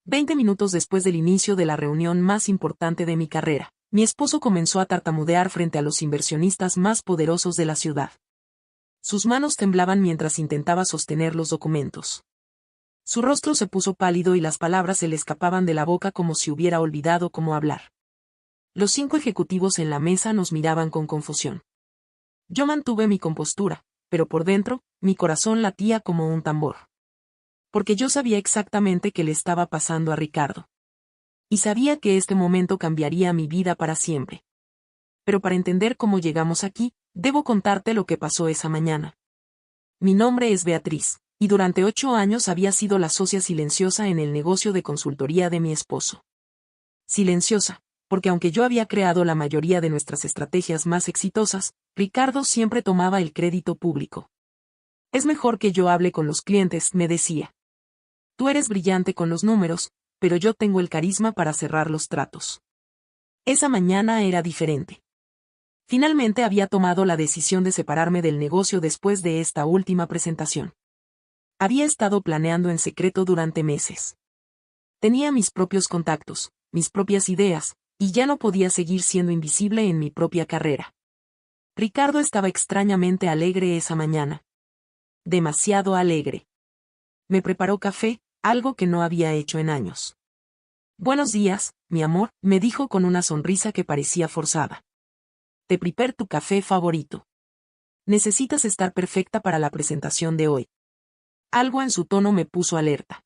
20 minutos después del inicio de la reunión más importante de mi carrera, mi esposo comenzó a tartamudear frente a los inversionistas más poderosos de la ciudad. Sus manos temblaban mientras intentaba sostener los documentos. Su rostro se puso pálido y las palabras se le escapaban de la boca como si hubiera olvidado cómo hablar. Los 5 ejecutivos en la mesa nos miraban con confusión. Yo mantuve mi compostura, pero por dentro, mi corazón latía como un tambor. Porque yo sabía exactamente qué le estaba pasando a Ricardo. Y sabía que este momento cambiaría mi vida para siempre. Pero para entender cómo llegamos aquí, debo contarte lo que pasó esa mañana. Mi nombre es Beatriz, y durante 8 años había sido la socia silenciosa en el negocio de consultoría de mi esposo. Silenciosa, porque aunque yo había creado la mayoría de nuestras estrategias más exitosas, Ricardo siempre tomaba el crédito público. Es mejor que yo hable con los clientes, me decía. Tú eres brillante con los números, pero yo tengo el carisma para cerrar los tratos. Esa mañana era diferente. Finalmente había tomado la decisión de separarme del negocio después de esta última presentación. Había estado planeando en secreto durante meses. Tenía mis propios contactos, mis propias ideas, y ya no podía seguir siendo invisible en mi propia carrera. Ricardo estaba extrañamente alegre esa mañana. Demasiado alegre. Me preparó café, algo que no había hecho en años. Buenos días, mi amor, me dijo con una sonrisa que parecía forzada. Te preparo tu café favorito. Necesitas estar perfecta para la presentación de hoy. Algo en su tono me puso alerta.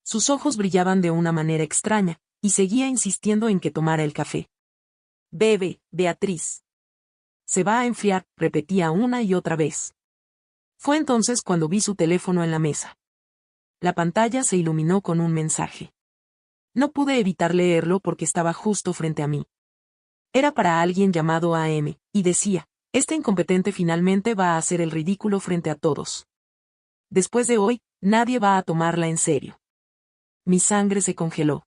Sus ojos brillaban de una manera extraña, y seguía insistiendo en que tomara el café. Bebe, Beatriz. Se va a enfriar, repetía una y otra vez. Fue entonces cuando vi su teléfono en la mesa. La pantalla se iluminó con un mensaje. No pude evitar leerlo porque estaba justo frente a mí. Era para alguien llamado AM, y decía, este incompetente finalmente va a hacer el ridículo frente a todos. Después de hoy, nadie va a tomarla en serio. Mi sangre se congeló.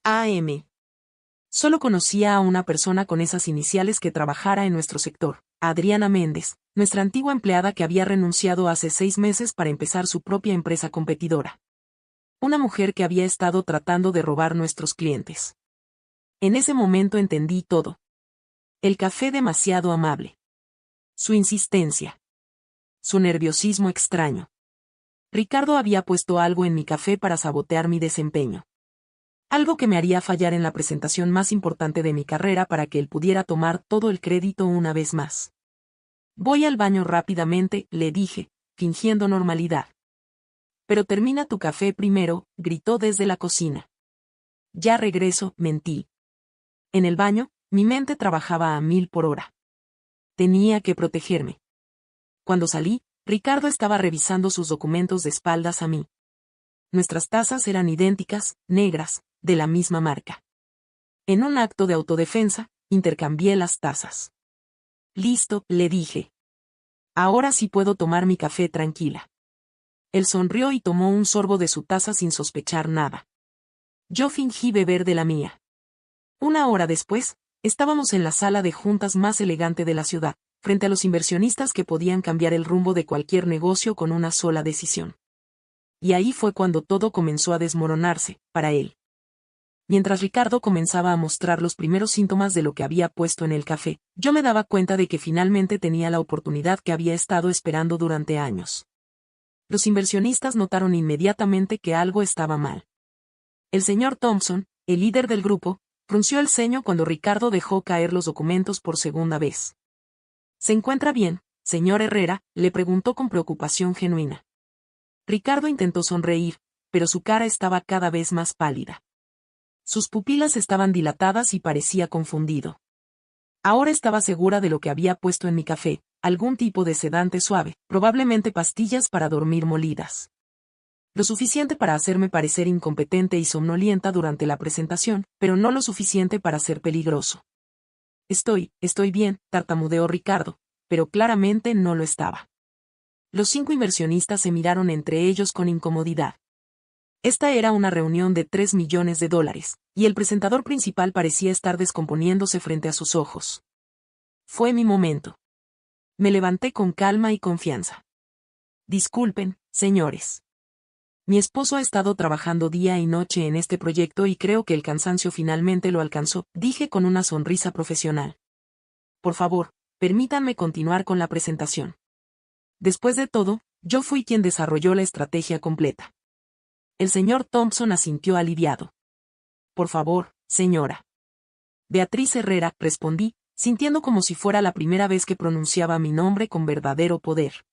AM. Solo conocía a una persona con esas iniciales que trabajara en nuestro sector, Adriana Méndez, nuestra antigua empleada que había renunciado hace 6 meses para empezar su propia empresa competidora. Una mujer que había estado tratando de robar nuestros clientes. En ese momento entendí todo. El café demasiado amable. Su insistencia. Su nerviosismo extraño. Ricardo había puesto algo en mi café para sabotear mi desempeño. Algo que me haría fallar en la presentación más importante de mi carrera para que él pudiera tomar todo el crédito una vez más. Voy al baño rápidamente, le dije, fingiendo normalidad. Pero termina tu café primero, gritó desde la cocina. Ya regreso, mentí. En el baño, mi mente trabajaba a 1000 por hora. Tenía que protegerme. Cuando salí, Ricardo estaba revisando sus documentos de espaldas a mí. Nuestras tazas eran idénticas, negras, de la misma marca. En un acto de autodefensa, intercambié las tazas. Listo, le dije. Ahora sí puedo tomar mi café tranquila. Él sonrió y tomó un sorbo de su taza sin sospechar nada. Yo fingí beber de la mía. 1 hora después, estábamos en la sala de juntas más elegante de la ciudad, frente a los inversionistas que podían cambiar el rumbo de cualquier negocio con una sola decisión. Y ahí fue cuando todo comenzó a desmoronarse, para él. Mientras Ricardo comenzaba a mostrar los primeros síntomas de lo que había puesto en el café, yo me daba cuenta de que finalmente tenía la oportunidad que había estado esperando durante años. Los inversionistas notaron inmediatamente que algo estaba mal. El señor Thompson, el líder del grupo, frunció el ceño cuando Ricardo dejó caer los documentos por segunda vez. ¿Se encuentra bien, señor Herrera?, le preguntó con preocupación genuina. Ricardo intentó sonreír, pero su cara estaba cada vez más pálida. Sus pupilas estaban dilatadas y parecía confundido. Ahora estaba segura de lo que había puesto en mi café, algún tipo de sedante suave, probablemente pastillas para dormir molidas. Lo suficiente para hacerme parecer incompetente y somnolienta durante la presentación, pero no lo suficiente para ser peligroso. Estoy bien, tartamudeó Ricardo, pero claramente no lo estaba. Los 5 inversionistas se miraron entre ellos con incomodidad. Esta era una reunión de $3 millones, y el presentador principal parecía estar descomponiéndose frente a sus ojos. Fue mi momento. Me levanté con calma y confianza. Disculpen, señores. Mi esposo ha estado trabajando día y noche en este proyecto y creo que el cansancio finalmente lo alcanzó, dije con una sonrisa profesional. Por favor, permítanme continuar con la presentación. Después de todo, yo fui quien desarrolló la estrategia completa. El señor Thompson asintió aliviado. Por favor, señora. Beatriz Herrera, respondí, sintiendo como si fuera la primera vez que pronunciaba mi nombre con verdadero poder.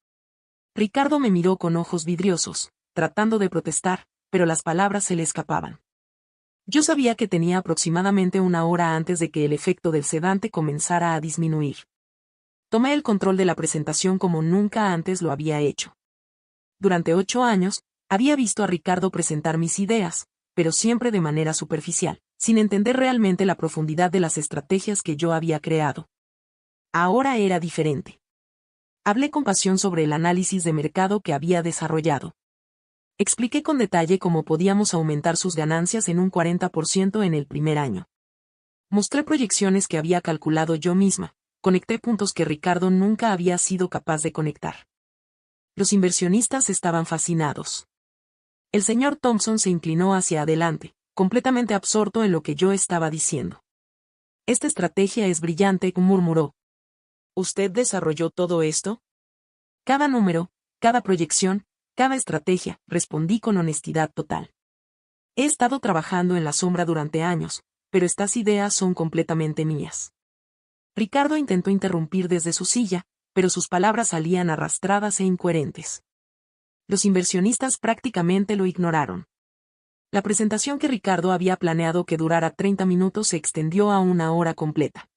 Ricardo me miró con ojos vidriosos, tratando de protestar, pero las palabras se le escapaban. Yo sabía que tenía aproximadamente una hora antes de que el efecto del sedante comenzara a disminuir. Tomé el control de la presentación como nunca antes lo había hecho. Durante 8 años, había visto a Ricardo presentar mis ideas, pero siempre de manera superficial, sin entender realmente la profundidad de las estrategias que yo había creado. Ahora era diferente. Hablé con pasión sobre el análisis de mercado que había desarrollado. Expliqué con detalle cómo podíamos aumentar sus ganancias en un 40% en el primer año. Mostré proyecciones que había calculado yo misma, conecté puntos que Ricardo nunca había sido capaz de conectar. Los inversionistas estaban fascinados. El señor Thompson se inclinó hacia adelante, completamente absorto en lo que yo estaba diciendo. Esta estrategia es brillante, murmuró. ¿Usted desarrolló todo esto? Cada número, cada proyección, cada estrategia, respondí con honestidad total. He estado trabajando en la sombra durante años, pero estas ideas son completamente mías. Ricardo intentó interrumpir desde su silla, pero sus palabras salían arrastradas e incoherentes. Los inversionistas prácticamente lo ignoraron. La presentación que Ricardo había planeado que durara 30 minutos se extendió a una hora completa.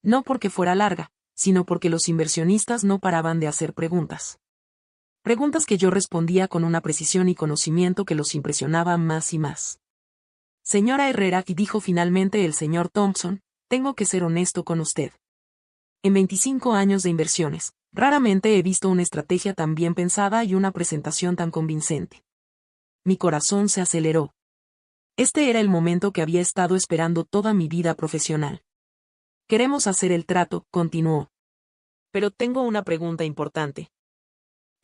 No porque fuera larga, sino porque los inversionistas no paraban de hacer preguntas. Preguntas que yo respondía con una precisión y conocimiento que los impresionaba más y más. Señora Herrera, dijo finalmente el señor Thompson, tengo que ser honesto con usted. En 25 años de inversiones, raramente he visto una estrategia tan bien pensada y una presentación tan convincente. Mi corazón se aceleró. Este era el momento que había estado esperando toda mi vida profesional. Queremos hacer el trato, continuó. Pero tengo una pregunta importante.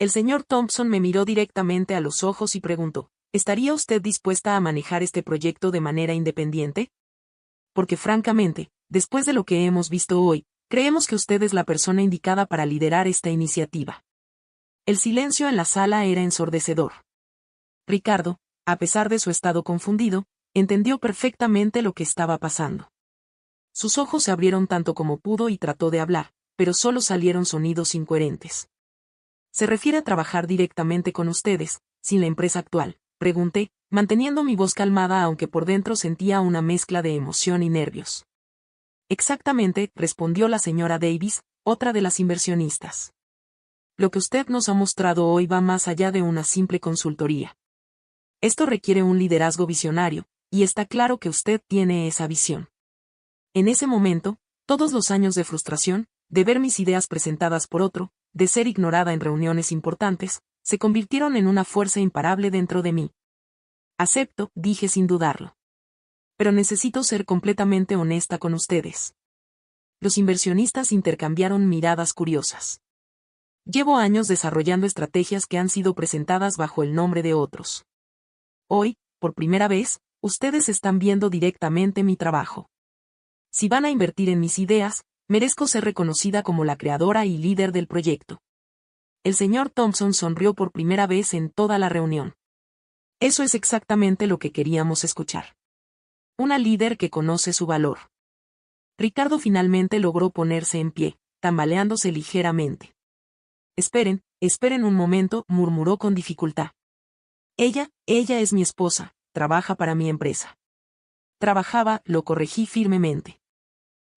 El señor Thompson me miró directamente a los ojos y preguntó, ¿estaría usted dispuesta a manejar este proyecto de manera independiente? Porque francamente, después de lo que hemos visto hoy, creemos que usted es la persona indicada para liderar esta iniciativa. El silencio en la sala era ensordecedor. Ricardo, a pesar de su estado confundido, entendió perfectamente lo que estaba pasando. Sus ojos se abrieron tanto como pudo y trató de hablar, pero solo salieron sonidos incoherentes. ¿Se refiere a trabajar directamente con ustedes, sin la empresa actual?, pregunté, manteniendo mi voz calmada aunque por dentro sentía una mezcla de emoción y nervios. Exactamente, respondió la señora Davis, otra de las inversionistas. Lo que usted nos ha mostrado hoy va más allá de una simple consultoría. Esto requiere un liderazgo visionario, y está claro que usted tiene esa visión. En ese momento, todos los años de frustración, de ver mis ideas presentadas por otro, de ser ignorada en reuniones importantes, se convirtieron en una fuerza imparable dentro de mí. Acepto, dije sin dudarlo. Pero necesito ser completamente honesta con ustedes. Los inversionistas intercambiaron miradas curiosas. Llevo años desarrollando estrategias que han sido presentadas bajo el nombre de otros. Hoy, por primera vez, ustedes están viendo directamente mi trabajo. Si van a invertir en mis ideas, merezco ser reconocida como la creadora y líder del proyecto. El señor Thompson sonrió por primera vez en toda la reunión. Eso es exactamente lo que queríamos escuchar. Una líder que conoce su valor. Ricardo finalmente logró ponerse en pie, tambaleándose ligeramente. Esperen un momento, murmuró con dificultad. Ella es mi esposa, trabaja para mi empresa. Trabajaba, lo corregí firmemente.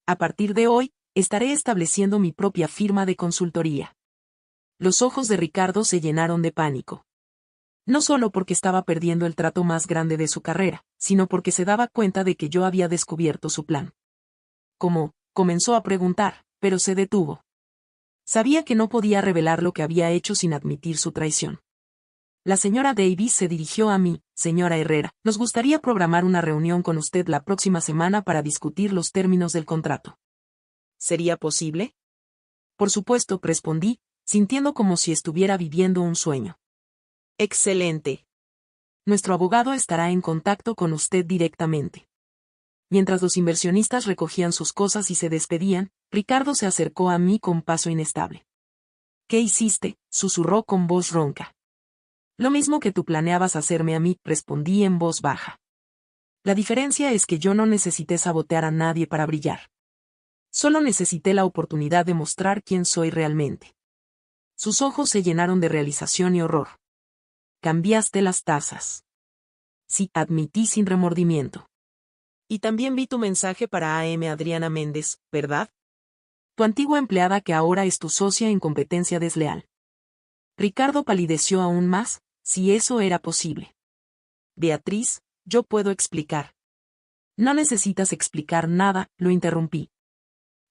A partir de hoy, estaré estableciendo mi propia firma de consultoría. Los ojos de Ricardo se llenaron de pánico. No solo porque estaba perdiendo el trato más grande de su carrera, sino porque se daba cuenta de que yo había descubierto su plan. ¿Cómo? Comenzó a preguntar, pero se detuvo. Sabía que no podía revelar lo que había hecho sin admitir su traición. La señora Davis se dirigió a mí, señora Herrera, nos gustaría programar una reunión con usted la próxima semana para discutir los términos del contrato. ¿Sería posible? Por supuesto, respondí, sintiendo como si estuviera viviendo un sueño. Excelente. Nuestro abogado estará en contacto con usted directamente. Mientras los inversionistas recogían sus cosas y se despedían, Ricardo se acercó a mí con paso inestable. ¿Qué hiciste?, susurró con voz ronca. Lo mismo que tú planeabas hacerme a mí, respondí en voz baja. La diferencia es que yo no necesité sabotear a nadie para brillar. Solo necesité la oportunidad de mostrar quién soy realmente. Sus ojos se llenaron de realización y horror. Cambiaste las tazas. Sí, admití sin remordimiento. Y también vi tu mensaje para AM Adriana Méndez, ¿verdad? Tu antigua empleada que ahora es tu socia en competencia desleal. Ricardo palideció aún más, si eso era posible. Beatriz, yo puedo explicar. No necesitas explicar nada, lo interrumpí.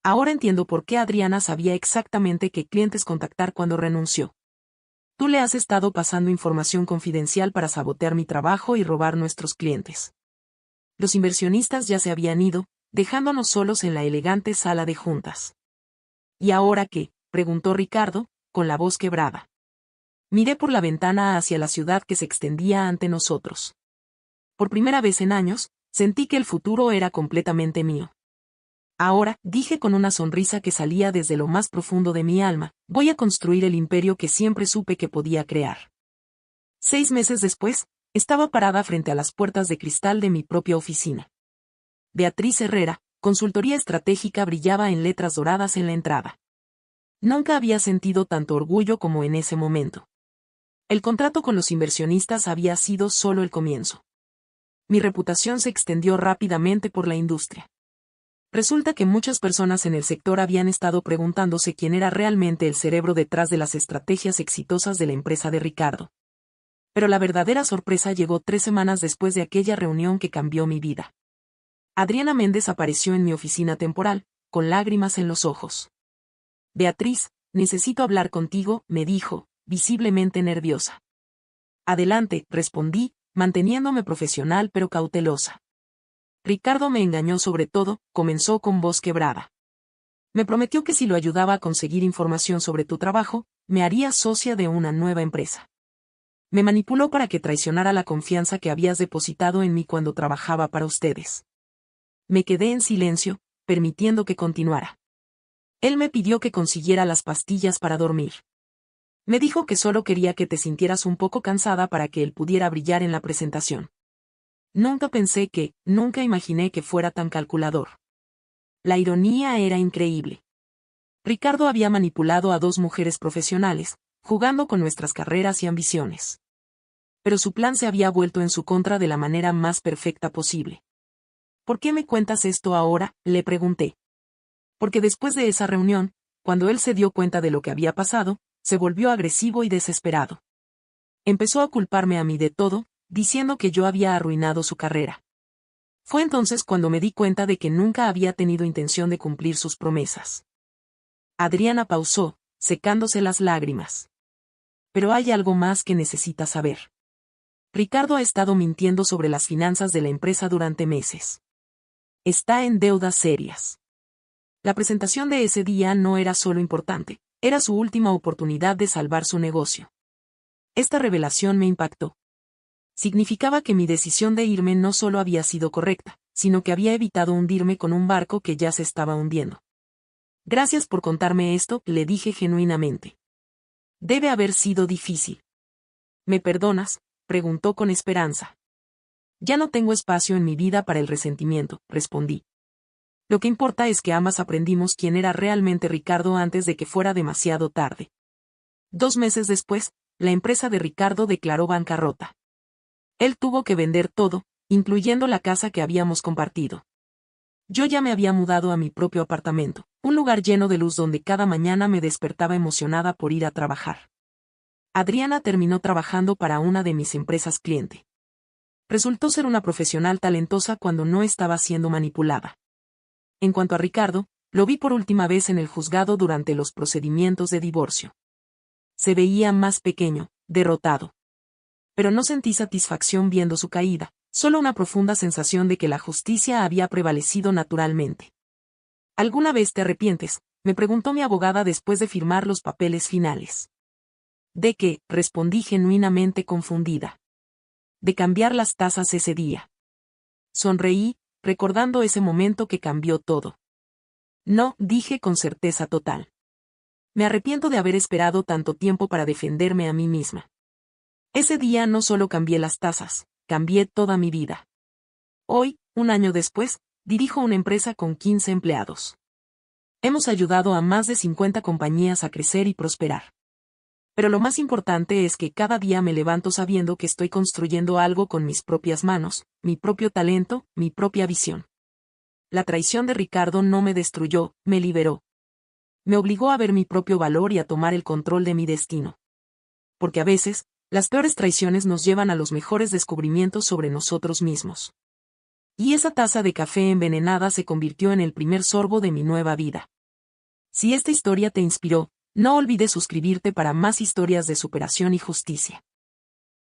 Ahora entiendo por qué Adriana sabía exactamente qué clientes contactar cuando renunció. Tú le has estado pasando información confidencial para sabotear mi trabajo y robar nuestros clientes. Los inversionistas ya se habían ido, dejándonos solos en la elegante sala de juntas. ¿Y ahora qué?, preguntó Ricardo, con la voz quebrada. Miré por la ventana hacia la ciudad que se extendía ante nosotros. Por primera vez en años, sentí que el futuro era completamente mío. Ahora, dije con una sonrisa que salía desde lo más profundo de mi alma, voy a construir el imperio que siempre supe que podía crear. 6 meses después, estaba parada frente a las puertas de cristal de mi propia oficina. Beatriz Herrera, Consultoría Estratégica, brillaba en letras doradas en la entrada. Nunca había sentido tanto orgullo como en ese momento. El contrato con los inversionistas había sido solo el comienzo. Mi reputación se extendió rápidamente por la industria. Resulta que muchas personas en el sector habían estado preguntándose quién era realmente el cerebro detrás de las estrategias exitosas de la empresa de Ricardo. Pero la verdadera sorpresa llegó 3 semanas después de aquella reunión que cambió mi vida. Adriana Méndez apareció en mi oficina temporal, con lágrimas en los ojos. Beatriz, necesito hablar contigo, me dijo, visiblemente nerviosa. Adelante, respondí, manteniéndome profesional pero cautelosa. Ricardo me engañó sobre todo, comenzó con voz quebrada. Me prometió que si lo ayudaba a conseguir información sobre tu trabajo, me haría socia de una nueva empresa. Me manipuló para que traicionara la confianza que habías depositado en mí cuando trabajaba para ustedes. Me quedé en silencio, permitiendo que continuara. Él me pidió que consiguiera las pastillas para dormir. Me dijo que solo quería que te sintieras un poco cansada para que él pudiera brillar en la presentación. Nunca imaginé que fuera tan calculador. La ironía era increíble. Ricardo había manipulado a 2 mujeres profesionales, jugando con nuestras carreras y ambiciones. Pero su plan se había vuelto en su contra de la manera más perfecta posible. ¿Por qué me cuentas esto ahora?, le pregunté. Porque después de esa reunión, cuando él se dio cuenta de lo que había pasado, se volvió agresivo y desesperado. Empezó a culparme a mí de todo, diciendo que yo había arruinado su carrera. Fue entonces cuando me di cuenta de que nunca había tenido intención de cumplir sus promesas. Adriana pausó, secándose las lágrimas. Pero hay algo más que necesitas saber. Ricardo ha estado mintiendo sobre las finanzas de la empresa durante meses. Está en deudas serias. La presentación de ese día no era solo importante, era su última oportunidad de salvar su negocio. Esta revelación me impactó. Significaba que mi decisión de irme no solo había sido correcta, sino que había evitado hundirme con un barco que ya se estaba hundiendo. Gracias por contarme esto, le dije genuinamente. Debe haber sido difícil. ¿Me perdonas?, preguntó con esperanza. Ya no tengo espacio en mi vida para el resentimiento, respondí. Lo que importa es que ambas aprendimos quién era realmente Ricardo antes de que fuera demasiado tarde. 2 meses después, la empresa de Ricardo declaró bancarrota. Él tuvo que vender todo, incluyendo la casa que habíamos compartido. Yo ya me había mudado a mi propio apartamento, un lugar lleno de luz donde cada mañana me despertaba emocionada por ir a trabajar. Adriana terminó trabajando para una de mis empresas cliente. Resultó ser una profesional talentosa cuando no estaba siendo manipulada. En cuanto a Ricardo, lo vi por última vez en el juzgado durante los procedimientos de divorcio. Se veía más pequeño, derrotado. Pero no sentí satisfacción viendo su caída, solo una profunda sensación de que la justicia había prevalecido naturalmente. ¿Alguna vez te arrepientes?, me preguntó mi abogada después de firmar los papeles finales. ¿De qué?, respondí genuinamente confundida. de cambiar las tazas ese día. Sonreí, recordando ese momento que cambió todo. No, dije con certeza total. Me arrepiento de haber esperado tanto tiempo para defenderme a mí misma. Ese día no solo cambié las tazas, cambié toda mi vida. Hoy, un año después, dirijo una empresa con 15 empleados. Hemos ayudado a más de 50 compañías a crecer y prosperar. Pero lo más importante es que cada día me levanto sabiendo que estoy construyendo algo con mis propias manos, mi propio talento, mi propia visión. La traición de Ricardo no me destruyó, me liberó. Me obligó a ver mi propio valor y a tomar el control de mi destino. Porque a veces, las peores traiciones nos llevan a los mejores descubrimientos sobre nosotros mismos. Y esa taza de café envenenada se convirtió en el primer sorbo de mi nueva vida. Si esta historia te inspiró, no olvides suscribirte para más historias de superación y justicia.